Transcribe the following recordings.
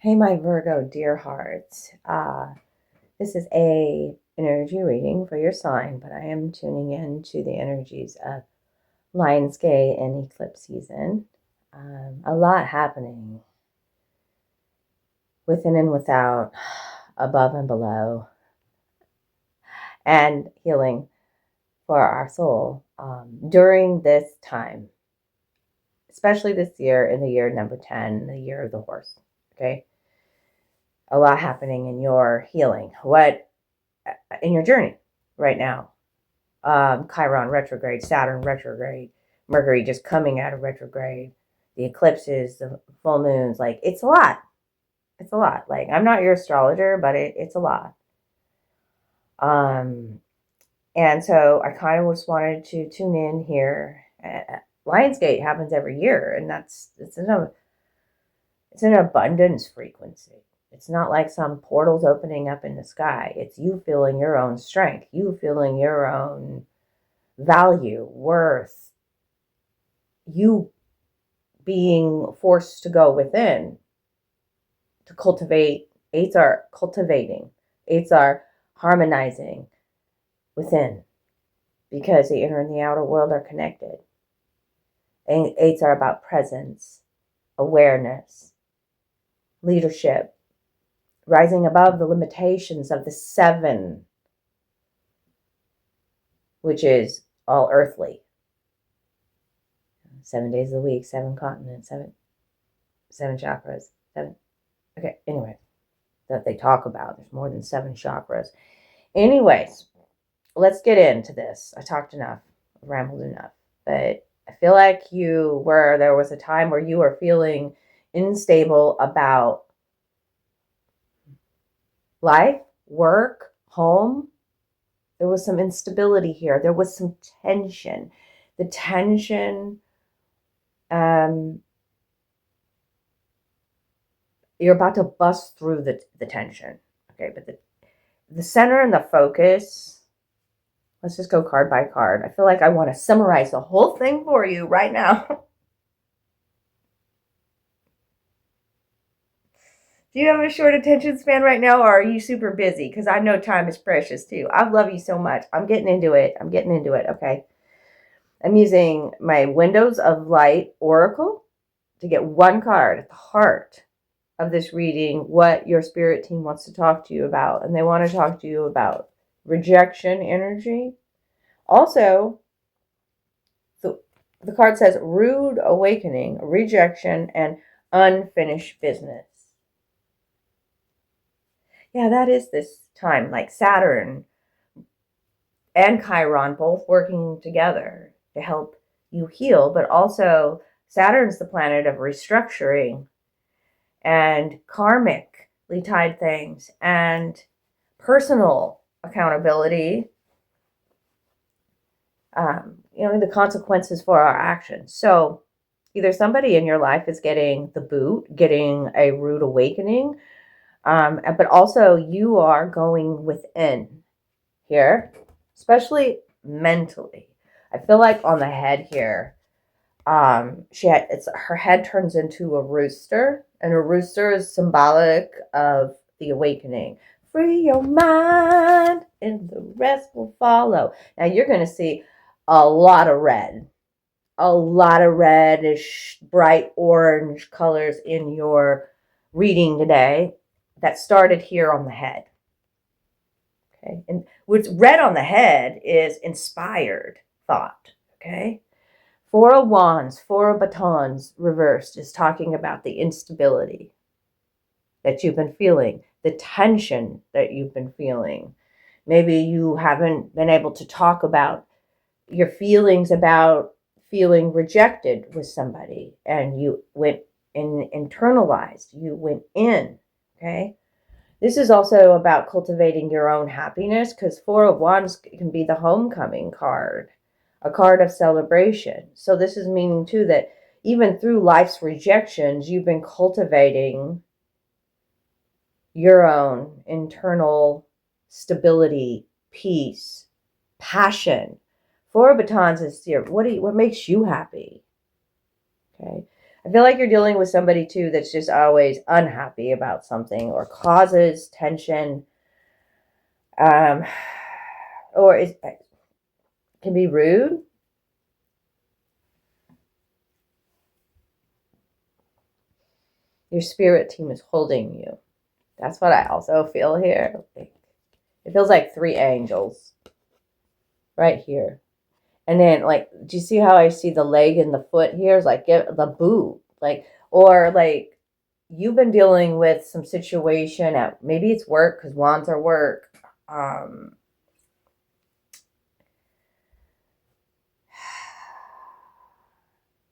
Hey, my Virgo dear hearts. This is a energy reading for your sign, but I am tuning in to the energies of Lionsgate and eclipse season. A lot happening within and without, above and below, and healing for our soul during this time, especially this year in the year number 10, the year of the horse. Okay. A lot happening in your healing. What in your journey right now? Chiron retrograde, Saturn retrograde, Mercury just coming out of retrograde, the eclipses, the full moons. Like, it's a lot. It's a lot. Like, I'm not your astrologer, but it's a lot. And so I kind of just wanted to tune in here. Lionsgate happens every year, and it's an abundance frequency. It's not like some portals opening up in the sky. It's you feeling your own strength, you feeling your own value, worth, you being forced to go within to cultivate. Eights are cultivating, eights are harmonizing within because the inner and the outer world are connected. And eights are about presence, awareness, leadership, rising above the limitations of the seven, which is all earthly. 7 days a week, 7 continents, seven chakras, seven. Okay, anyway, that they talk about. There's more than 7 chakras. Anyways, let's get into this. I talked enough, rambled enough, but I feel like there was a time where you were feeling unstable about life, work, home. There was some instability here. There was some tension. The tension, you're about to bust through the tension. Okay, but the center and the focus, let's just go card by card. I feel like I want to summarize the whole thing for you right now. Do you have a short attention span right now, or are you super busy? Because I know time is precious too. I love you so much. I'm getting into it. Okay. I'm using my Windows of Light Oracle to get one card at the heart of this reading, what your spirit team wants to talk to you about. And they want to talk to you about rejection energy. Also, the card says rude awakening, rejection, and unfinished business. Yeah, that is this time, like Saturn and Chiron both working together to help you heal, but also Saturn's the planet of restructuring and karmically tied things and personal accountability, the consequences for our actions. So either somebody in your life is getting the boot, getting a rude awakening, but also you are going within here, especially mentally. I feel like on the head here, her head turns into a rooster, and a rooster is symbolic of the awakening. Free your mind, and the rest will follow. Now you're going to see a lot of reddish, bright orange colors in your reading today that started here on the head. Okay, and what's red on the head is inspired thought. Okay. 4 of Wands, 4 of Batons reversed is talking about the instability that you've been feeling, the tension that you've been feeling. Maybe you haven't been able to talk about your feelings about feeling rejected with somebody, and you went and internalized, you went in, okay? This is also about cultivating your own happiness, because 4 of Wands can be the homecoming card, a card of celebration. So this is meaning too that even through life's rejections, you've been cultivating your own internal stability, peace, passion. 4 of Batons is here. What makes you happy? Okay. I feel like you're dealing with somebody too that's just always unhappy about something or causes tension, um, or can be rude. Your spirit team is holding you. That's what I also feel here. It feels like 3 angels right here. And then, like, do you see how I see the leg and the foot here? It's like the boot. Like, or like you've been dealing with some situation at, maybe it's work, because wands are work.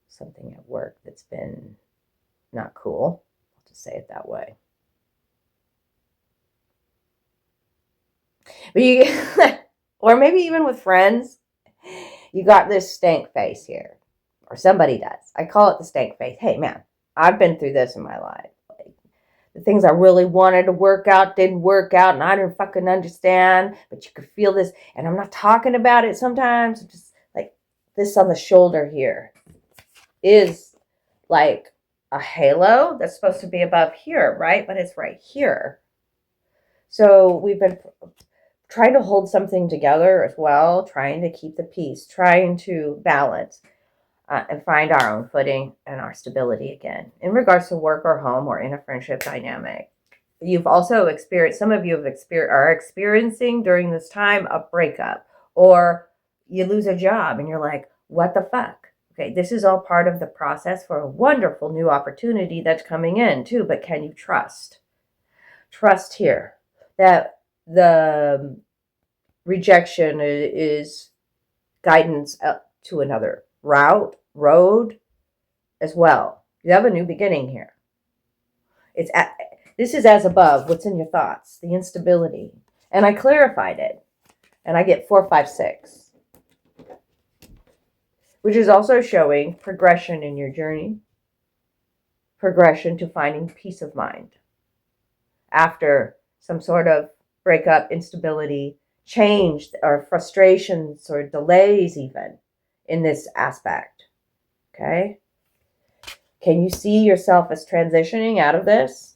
Something at work that's been not cool. I'll just say it that way. But you, or maybe even with friends, you got this stank face here, or somebody does. I call it the stank face. Hey, man, I've been through this in my life. Like, the things I really wanted to work out didn't work out, and I didn't fucking understand. But you could feel this, and I'm not talking about it sometimes. Just like this on the shoulder here is like a halo that's supposed to be above here, right? But it's right here. So we've been trying to hold something together as well, trying to keep the peace, trying to balance and find our own footing and our stability again in regards to work or home or in a friendship dynamic. You've also experienced, some of you are experiencing during this time a breakup, or you lose a job and you're like, what the fuck? Okay, this is all part of the process for a wonderful new opportunity that's coming in too, but can you trust? Trust here that the rejection is guidance up to another road as well. You have a new beginning here. This is as above. What's in your thoughts? The instability. And I clarified it. And I get 4, 5, 6. Which is also showing progression in your journey. Progression to finding peace of mind. After some sort of breakup, instability, change, or frustrations, or delays even in this aspect. Okay? Can you see yourself as transitioning out of this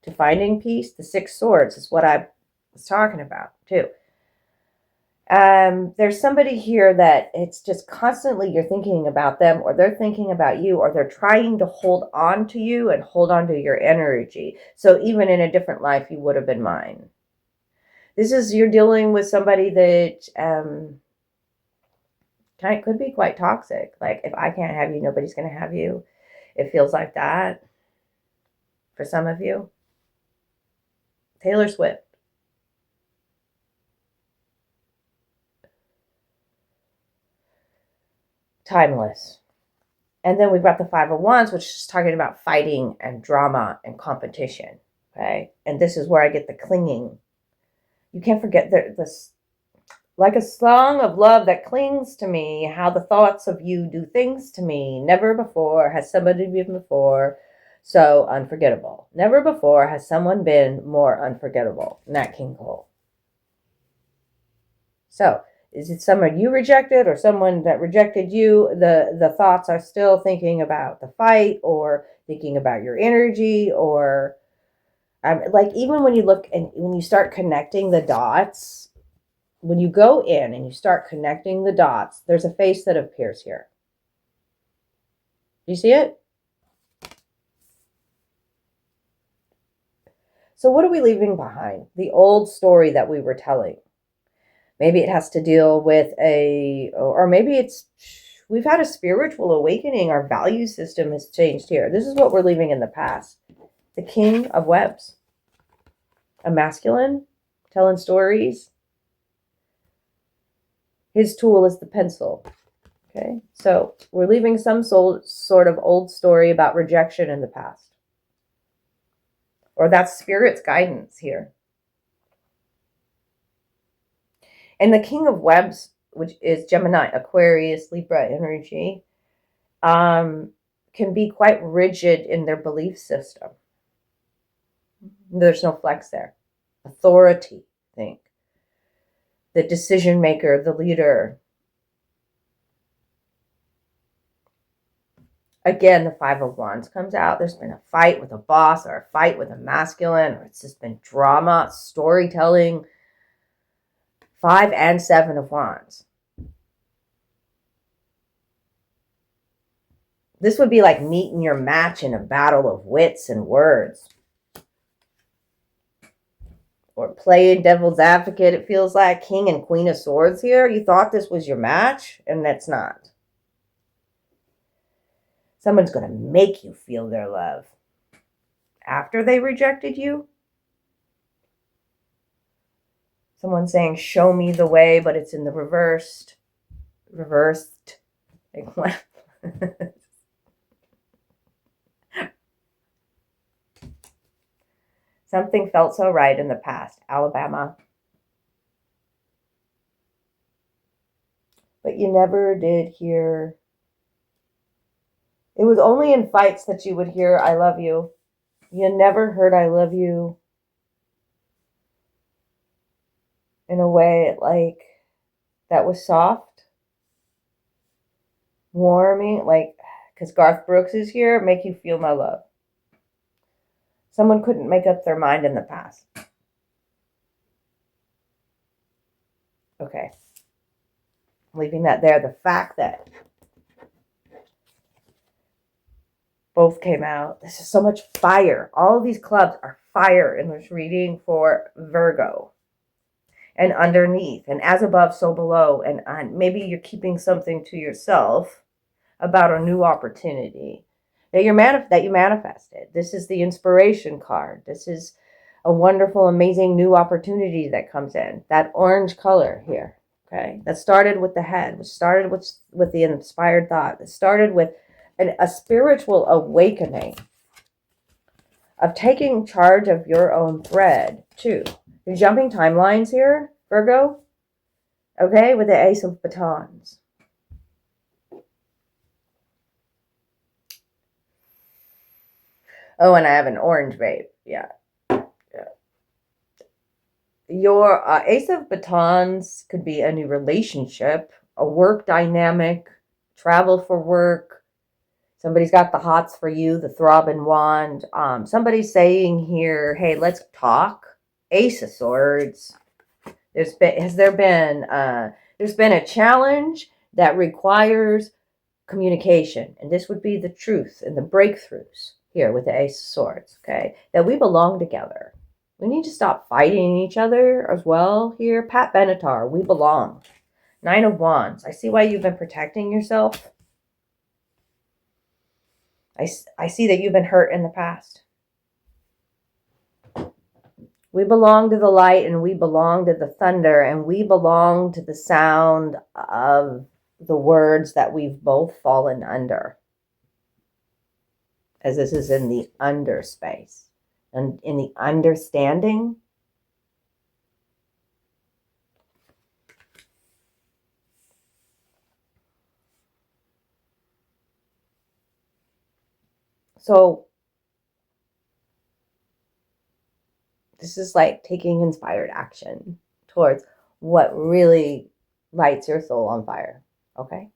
to finding peace? The 6 swords is what I was talking about too. There's somebody here that it's just constantly you're thinking about them, or they're thinking about you, or they're trying to hold on to you and hold on to your energy. So even in a different life, you would have been mine. This is, you're dealing with somebody that could be quite toxic. Like, if I can't have you, nobody's going to have you. It feels like that for some of you. Taylor Swift. Timeless. And then we've got the 5 of Wands, which is talking about fighting and drama and competition. Okay. And this is where I get the clinging. You can't forget this, like a song of love that clings to me, how the thoughts of you do things to me. Never before has somebody been before so unforgettable. Never before has someone been more unforgettable. Nat King Cole. So, is it someone you rejected or someone that rejected you? The thoughts are still thinking about the fight, or thinking about your energy, or like, even when you look and when you start connecting the dots, when you go in and you start connecting the dots, there's a face that appears here. Do you see it? So what are we leaving behind? The old story that we were telling. Maybe it has to deal with or maybe it's, we've had a spiritual awakening. Our value system has changed here. This is what we're leaving in the past. The King of Webs. A masculine, telling stories. His tool is the pencil. Okay, so we're leaving some sort of old story about rejection in the past. Or that's spirit's guidance here. And the King of Webs, which is Gemini, Aquarius, Libra energy, can be quite rigid in their belief system. There's no flex there. Authority, think. The decision maker, the leader. Again, the Five of Wands comes out. There's been a fight with a boss or a fight with a masculine, or it's just been drama, storytelling. 5 and 7 of Wands. This would be like meeting your match in a battle of wits and words. Or playing devil's advocate, it feels like. King and Queen of Swords here. You thought this was your match, and that's not. Someone's going to make you feel their love after they rejected you. Someone's saying, show me the way, but it's in the reversed. Like, what? Something felt so right in the past. Alabama. But you never did hear. It was only in fights that you would hear, I love you. You never heard I love you in a way like that was soft, warming, like, because Garth Brooks is here, make you feel my love. Someone couldn't make up their mind in the past. Okay. Leaving that there. The fact that both came out. This is so much fire. All of these clubs are fire in this reading for Virgo. And underneath, and as above, so below. And maybe you're keeping something to yourself about a new opportunity that you manifested. This is the inspiration card. This is a wonderful, amazing new opportunity that comes in. That orange color here, okay? That started with the head, which started with the inspired thought. That started with a spiritual awakening of taking charge of your own thread, too. You're jumping timelines here, Virgo, okay, with the Ace of Batons. Oh, and I have an orange vape. Yeah. Your Ace of Batons could be a new relationship, a work dynamic, travel for work. Somebody's got the hots for you, the throbbing wand. Somebody's saying here, hey, let's talk. Ace of Swords. There's been a challenge that requires communication. And this would be the truth and the breakthroughs here with the Ace of Swords, okay? That we belong together. We need to stop fighting each other as well here. Pat Benatar, we belong. 9 of Wands. I see why you've been protecting yourself. I see that you've been hurt in the past. We belong to the light, and we belong to the thunder, and we belong to the sound of the words that we've both fallen under. As this is in the under space. And in the understanding. So this is like taking inspired action towards what really lights your soul on fire. Okay?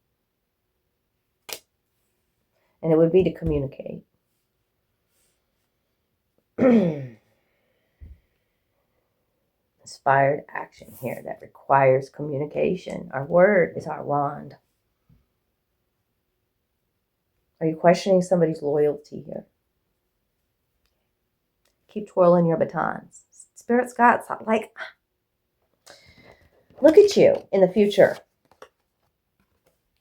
And it would be to communicate. Inspired action here that requires communication. Our word is our wand. Are you questioning somebody's loyalty here? Keep twirling your batons. Spirit's got something like, look at you in the future.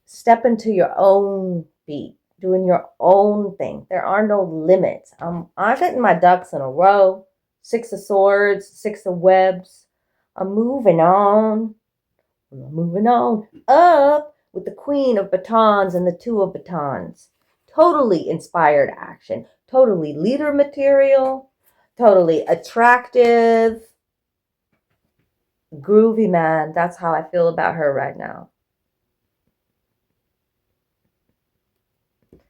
Step into your own beat, doing your own thing. There are no limits. I'm getting my ducks in a row. 6 of Swords, 6 of Webs. I'm moving on. I'm moving on up with the Queen of Batons and the 2 of Batons. Totally inspired action. Totally leader material. Totally attractive. Groovy, man. That's how I feel about her right now.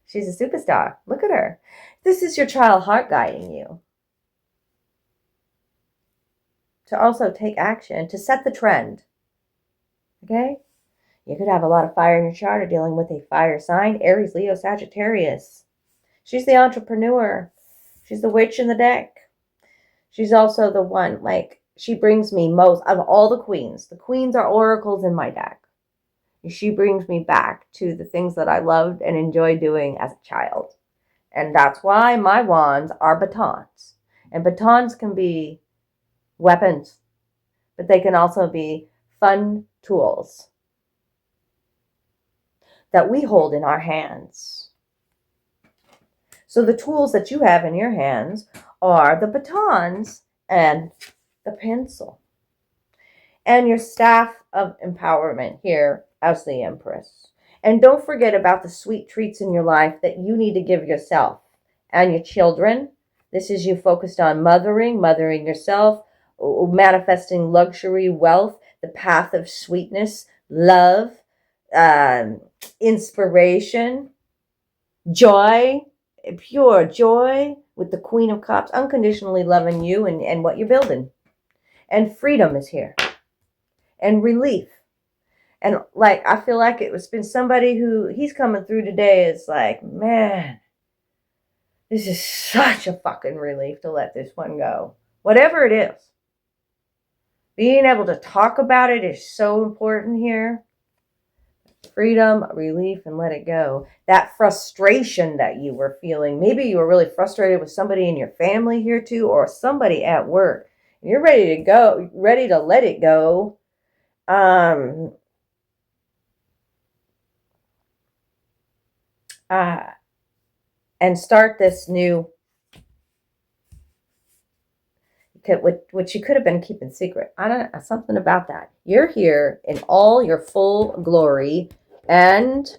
She's a superstar. Look at her. This is your child heart guiding you. To also take action, to set the trend. Okay? You could have a lot of fire in your chart or dealing with a fire sign, Aries, Leo, Sagittarius. She's the entrepreneur. She's the witch in the deck. She's also the one, like, she brings me most of all the queens. The queens are oracles in my deck. She brings me back to the things that I loved and enjoyed doing as a child. And that's why my wands are batons. And batons can be weapons, but they can also be fun tools that we hold in our hands. So the tools that you have in your hands are the batons and the pencil. And your staff of empowerment here as the Empress. And don't forget about the sweet treats in your life that you need to give yourself and your children. This is you focused on mothering yourself, manifesting luxury, wealth, the path of sweetness, love, inspiration, joy, pure joy with the Queen of Cups, unconditionally loving you and what you're building. And freedom is here. And relief. And like, I feel like it's been somebody who he's coming through today. It's like, man, this is such a fucking relief to let this one go. Whatever it is. Being able to talk about it is so important here. Freedom, relief, and let it go. That frustration that you were feeling. Maybe you were really frustrated with somebody in your family here too, or somebody at work. And you're ready to go, ready to let it go. And start this new, which you could have been keeping secret. I don't know, something about that. You're here in all your full glory and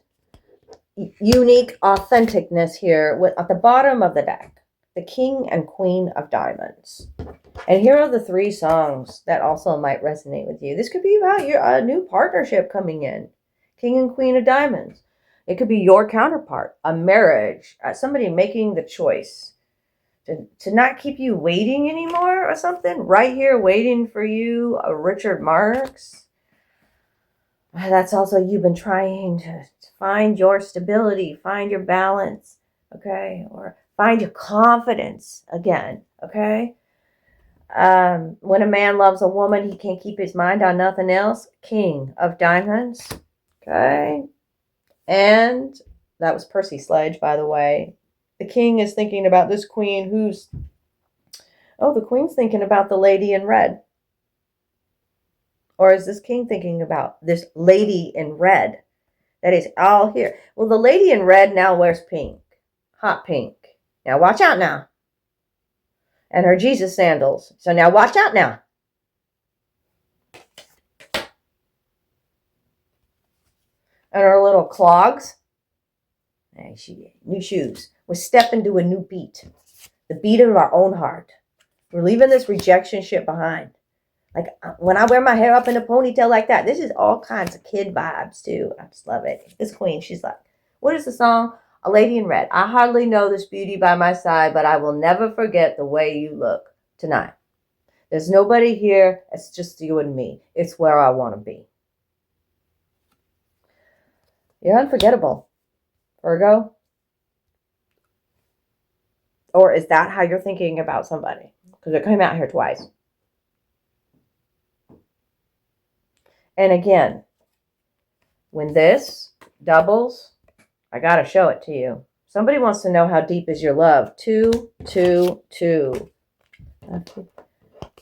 unique authenticness here at the bottom of the deck. The King and Queen of Diamonds. And here are the 3 songs that also might resonate with you. This could be about a new partnership coming in. King and Queen of Diamonds. It could be your counterpart, a marriage, somebody making the choice to not keep you waiting anymore or something. Right here waiting for you, Richard Marx. That's also you've been trying to find your stability, find your balance, okay? Or find your confidence again, okay? When a man loves a woman, he can't keep his mind on nothing else. King of Diamonds, okay? And that was Percy Sledge, by the way. The king is thinking about this queen who's... Oh, the queen's thinking about the lady in red. Or is this king thinking about this lady in red that is all here? Well, the lady in red now wears pink. Hot pink. Now watch out now. And her Jesus sandals. So now watch out now. And her little clogs. New shoes. We're stepping to a new beat. The beat of our own heart. We're leaving this rejection shit behind. Like when I wear my hair up in a ponytail like that, this is all kinds of kid vibes too. I just love it. This queen, she's like, what is the song? A Lady in Red. I hardly know this beauty by my side, but I will never forget the way you look tonight. There's nobody here. It's just you and me. It's where I want to be. You're unforgettable, Virgo. Or is that how you're thinking about somebody? Because it came out here twice. And again, when this doubles, I got to show it to you. Somebody wants to know how deep is your love. 2, 2, 2. Eyes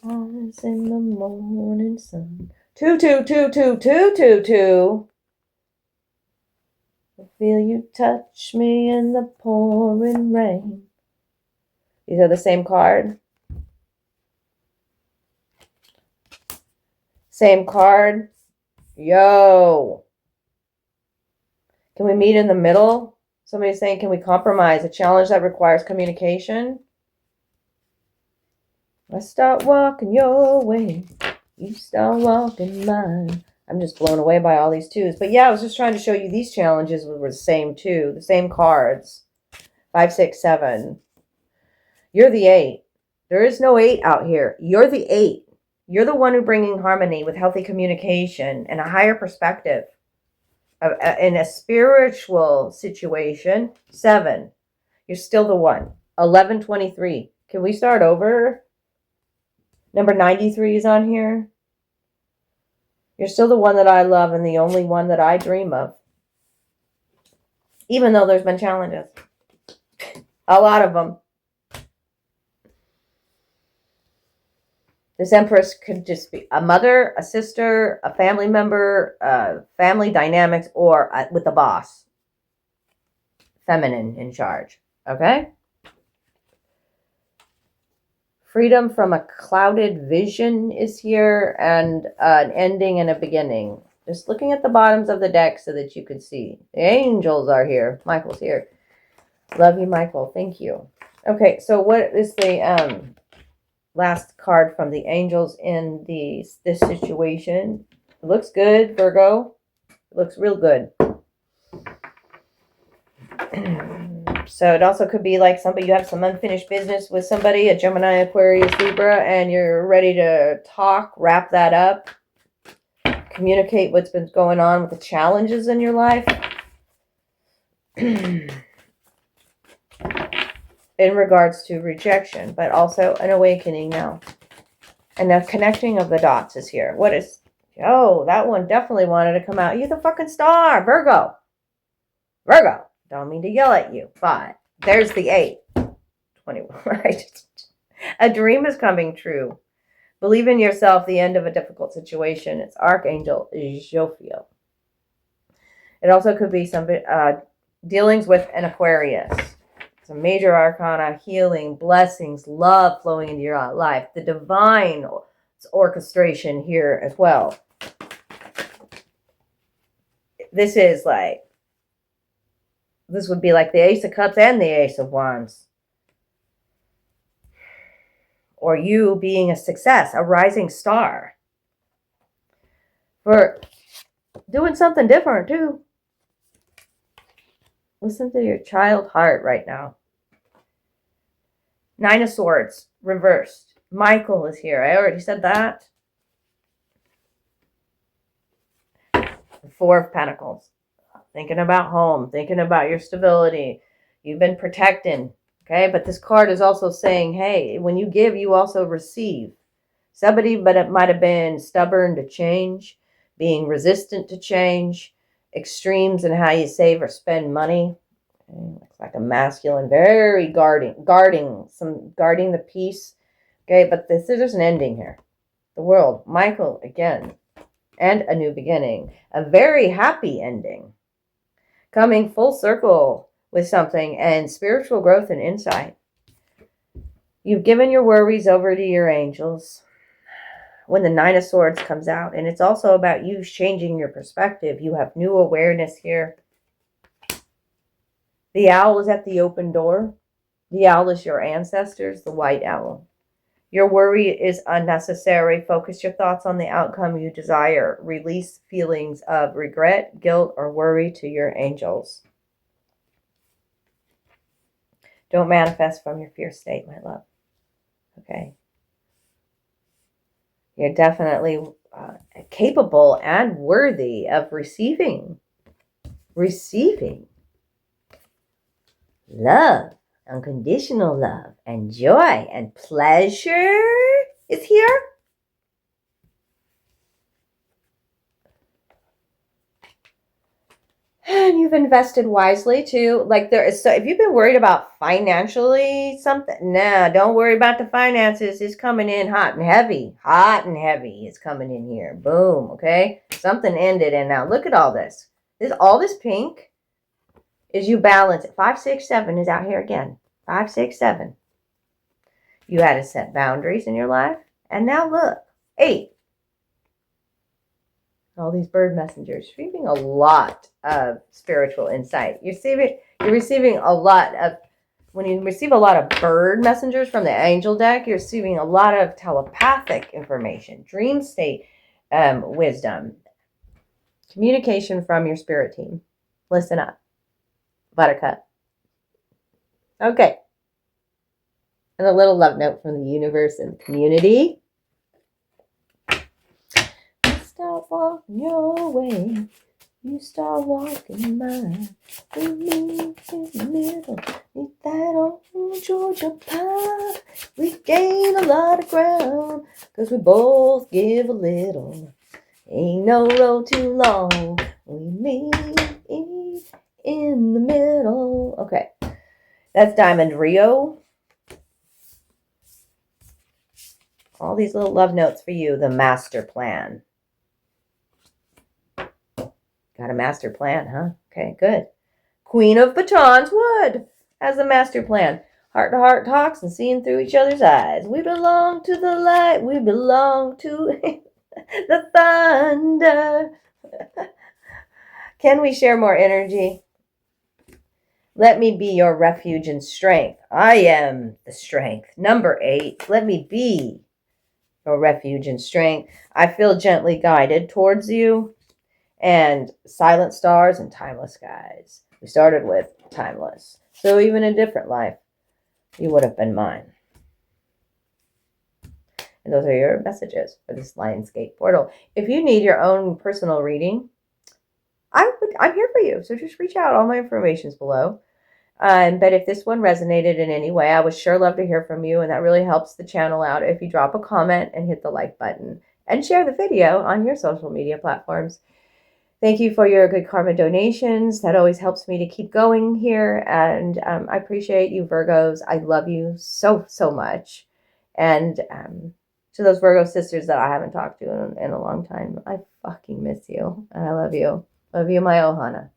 in the morning sun. 2, 2, 2, 2, 2, 2, 2. I feel you touch me in the pouring rain. These are the same card. Same card. Yo. Can we meet in the middle? Somebody's saying, can we compromise? A challenge that requires communication. I start walking your way. You start walking mine. I'm just blown away by all these 2s. But yeah, I was just trying to show you these challenges were the same too. The same cards. 5, 6, 7. You're the 8. There is no 8 out here. You're the 8. You're the one who bringing harmony with healthy communication and a higher perspective. In a spiritual situation, 7. You're still the one. 1123. Can we start over? Number 93 is on here. You're still the one that I love and the only one that I dream of. Even though there's been challenges. A lot of them. This Empress could just be a mother, a sister, a family member, family dynamics, or with the boss. Feminine in charge. Okay? Freedom from a clouded vision is here, and an ending and a beginning. Just looking at the bottoms of the deck so that you can see. The angels are here. Michael's here. Love you, Michael. Thank you. Okay, so what is the last card from the angels in this situation? It looks good, Virgo. It looks real good. So it also could be like somebody, you have some unfinished business with somebody, a Gemini, Aquarius, Libra, and you're ready to talk, wrap that up, communicate what's been going on with the challenges in your life. In regards to rejection, but also an awakening now. And the connecting of the dots is here. What is, oh, that one definitely wanted to come out. You're the fucking star, Virgo. Virgo. Don't mean to yell at you, but there's the 8. 21, right? A dream is coming true. Believe in yourself, the end of a difficult situation. It's Archangel Jophiel. It also could be somebody dealings with an Aquarius. It's a major arcana, healing, blessings, love flowing into your life. The divine orchestration here as well. This is like, this would be like the Ace of Cups and the Ace of Wands. Or you being a success, a rising star. For doing something different too. Listen to your child heart right now. 9 of Swords, reversed. Michael is here. I already said that. 4 of Pentacles. Thinking about home, thinking about your stability. You've been protecting, okay? But this card is also saying, hey, when you give, you also receive. Somebody, but it might have been stubborn to change, being resistant to change, extremes in how you save or spend money. Okay, looks like a masculine, very guarding the peace. Okay, but there's an ending here. The World, Michael again, and a new beginning. A very happy ending. Coming full circle with something and spiritual growth and insight. You've given your worries over to your angels. When the 9 of Swords comes out, and it's also about you changing your perspective. You have new awareness here. The owl is at the open door. The owl is your ancestors, the white owl. Your worry is unnecessary. Focus your thoughts on the outcome you desire. Release feelings of regret, guilt, or worry to your angels. Don't manifest from your fear state, my love. Okay. You're definitely capable and worthy of receiving love. Unconditional love and joy and pleasure is here. And you've invested wisely too. Like there is, so if you've been worried about financially something, nah, don't worry about the finances. It's coming in hot and heavy. Hot and heavy is coming in here. Boom. Okay. Something ended. And now look at all this. All this pink is you balance it. 5, 6, 7 is out here again. 5, 6, 7. You had to set boundaries in your life. And now look. 8. All these bird messengers. You're receiving a lot of spiritual insight. You're receiving a lot of, when you receive a lot of bird messengers from the angel deck, you're receiving a lot of telepathic information, dream state wisdom, communication from your spirit team. Listen up. Buttercup. Okay. And a little love note from the universe and the community. Stop walking your way. You start walking mine with me in the middle. Eat that old Georgia pie. We gain a lot of ground, 'cause we both give a little. Ain't no road too long. We meet in the middle. Okay. That's Diamond Rio. All these little love notes for you. The master plan. Got a master plan, huh? Okay, good. Queen of Batons Wood has a master plan. Heart-to-heart talks and seeing through each other's eyes. We belong to the light. We belong to the thunder. Can we share more energy? Let me be your refuge and strength. I am the strength. Number 8. Let me be your refuge and strength. I feel gently guided towards you. And silent stars and timeless skies. We started with timeless. So even in a different life, you would have been mine. And those are your messages for this Lionsgate portal. If you need your own personal reading, I'm here for you. So just reach out. All my information is below. But if this one resonated in any way, I would sure love to hear from you. And that really helps the channel out if you drop a comment and hit the like button. And share the video on your social media platforms. Thank you for your good karma donations. That always helps me to keep going here. And I appreciate you, Virgos. I love you so, so much. And to those Virgo sisters that I haven't talked to in a long time, I fucking miss you. And I love you. Love you, my Ohana.